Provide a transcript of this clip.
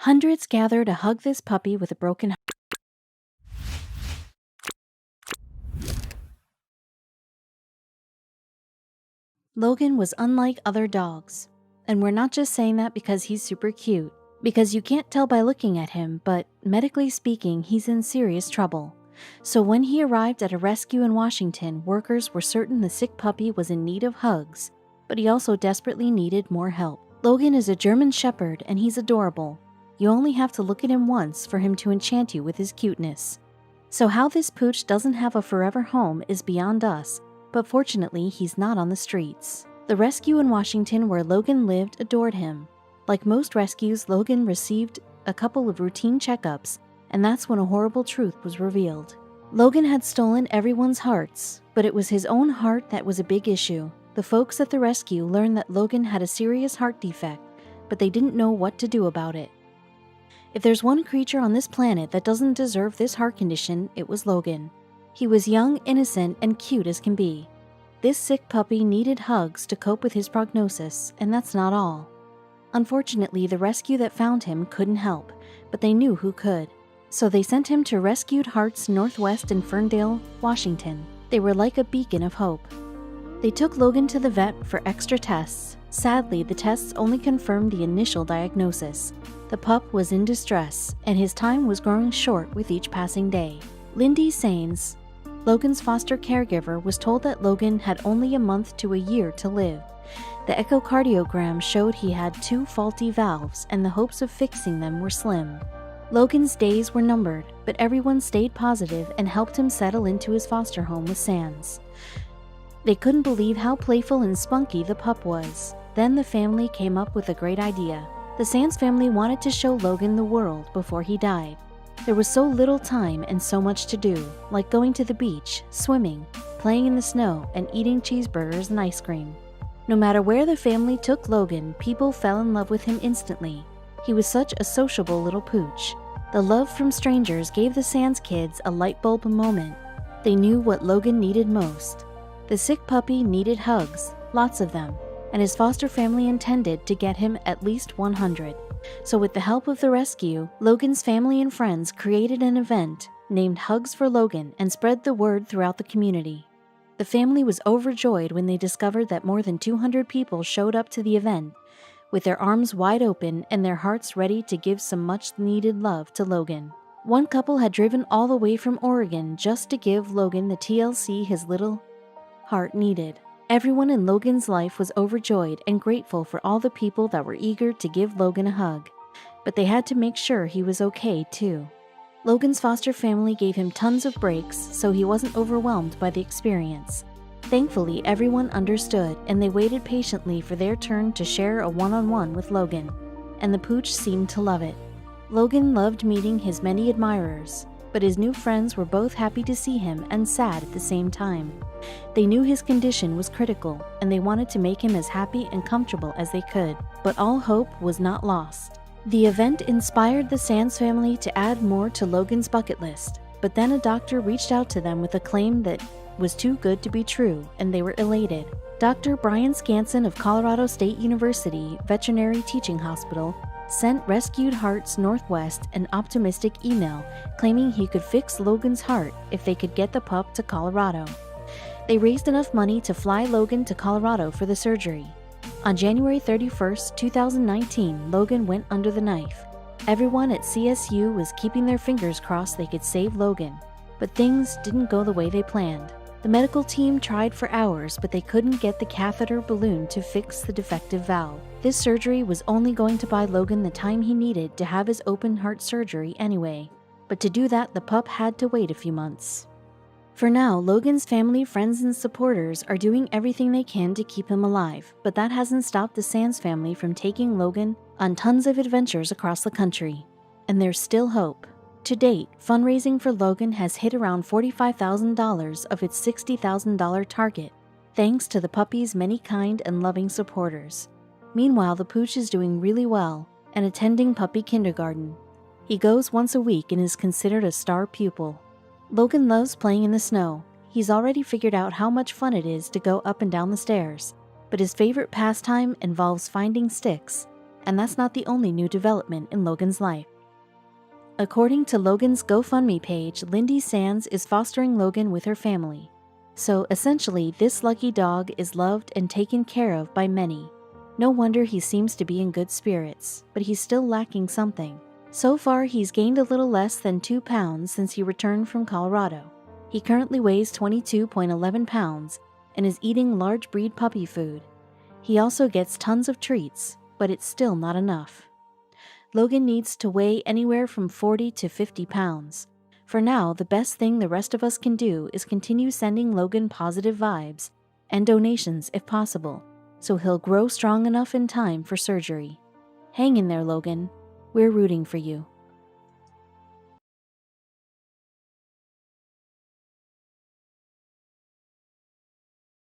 Hundreds gather to hug this puppy with a broken heart. Logan was unlike other dogs. And we're not just saying that because he's super cute, because you can't tell by looking at him, but medically speaking, he's in serious trouble. So when he arrived at a rescue in Washington, workers were certain the sick puppy was in need of hugs, but he also desperately needed more help. Logan is a German Shepherd and he's adorable. You only have to look at him once for him to enchant you with his cuteness. So how this pooch doesn't have a forever home is beyond us, but fortunately he's not on the streets. The rescue in Washington where Logan lived adored him. Like most rescues, Logan received a couple of routine checkups, and that's when a horrible truth was revealed. Logan had stolen everyone's hearts, but it was his own heart that was a big issue. The folks at the rescue learned that Logan had a serious heart defect, but they didn't know what to do about it. If there's one creature on this planet that doesn't deserve this heart condition, it was Logan. He was young, innocent, and cute as can be. This sick puppy needed hugs to cope with his prognosis, and that's not all. Unfortunately, the rescue that found him couldn't help, but they knew who could. So they sent him to Rescued Hearts Northwest in Ferndale, Washington. They were like a beacon of hope. They took Logan to the vet for extra tests. Sadly, the tests only confirmed the initial diagnosis. The pup was in distress, and his time was growing short with each passing day. Lindy Sains, Logan's foster caregiver, was told that Logan had only a month to a year to live. The echocardiogram showed he had 2 faulty valves, and the hopes of fixing them were slim. Logan's days were numbered, but everyone stayed positive and helped him settle into his foster home with Sans. They couldn't believe how playful and spunky the pup was. Then the family came up with a great idea. The Sans family wanted to show Logan the world before he died. There was so little time and so much to do, like going to the beach, swimming, playing in the snow, and eating cheeseburgers and ice cream. No matter where the family took Logan, people fell in love with him instantly. He was such a sociable little pooch. The love from strangers gave the Sans kids a light bulb moment. They knew what Logan needed most. The sick puppy needed hugs, lots of them, and his foster family intended to get him at least 100. So with the help of the rescue, Logan's family and friends created an event named Hugs for Logan and spread the word throughout the community. The family was overjoyed when they discovered that more than 200 people showed up to the event, with their arms wide open and their hearts ready to give some much-needed love to Logan. One couple had driven all the way from Oregon just to give Logan the TLC his little heart needed. Everyone in Logan's life was overjoyed and grateful for all the people that were eager to give Logan a hug, but they had to make sure he was okay too. Logan's foster family gave him tons of breaks so he wasn't overwhelmed by the experience. Thankfully, everyone understood and they waited patiently for their turn to share a one-on-one with Logan, and the pooch seemed to love it. Logan loved meeting his many admirers, but his new friends were both happy to see him and sad at the same time. They knew his condition was critical, and they wanted to make him as happy and comfortable as they could, but all hope was not lost. The event inspired the Sans family to add more to Logan's bucket list, but then a doctor reached out to them with a claim that was too good to be true, and they were elated. Dr. Brian Scanson of Colorado State University Veterinary Teaching Hospital sent Rescued Hearts Northwest an optimistic email claiming he could fix Logan's heart if they could get the pup to Colorado. They raised enough money to fly Logan to Colorado for the surgery. On January 31st, 2019, Logan went under the knife. Everyone at CSU was keeping their fingers crossed they could save Logan, but things didn't go the way they planned. The medical team tried for hours, but they couldn't get the catheter balloon to fix the defective valve. This surgery was only going to buy Logan the time he needed to have his open heart surgery anyway, but to do that, the pup had to wait a few months. For now, Logan's family, friends, and supporters are doing everything they can to keep him alive, but that hasn't stopped the Sans family from taking Logan on tons of adventures across the country. And there's still hope. To date, fundraising for Logan has hit around $45,000 of its $60,000 target, thanks to the puppy's many kind and loving supporters. Meanwhile, the pooch is doing really well and attending puppy kindergarten. He goes once a week and is considered a star pupil. Logan loves playing in the snow. He's already figured out how much fun it is to go up and down the stairs, but his favorite pastime involves finding sticks And that's not the only new development in Logan's life. According to Logan's GoFundMe page, Lindy Sands is fostering Logan with her family. So essentially, this lucky dog is loved and taken care of by many. No wonder he seems to be in good spirits, but he's still lacking something. So far, he's gained a little less than 2 pounds since he returned from Colorado. He currently weighs 22.11 pounds and is eating large breed puppy food. He also gets tons of treats, but it's still not enough. Logan needs to weigh anywhere from 40 to 50 pounds. For now, the best thing the rest of us can do is continue sending Logan positive vibes and donations if possible, so he'll grow strong enough in time for surgery. Hang in there, Logan. We're rooting for you.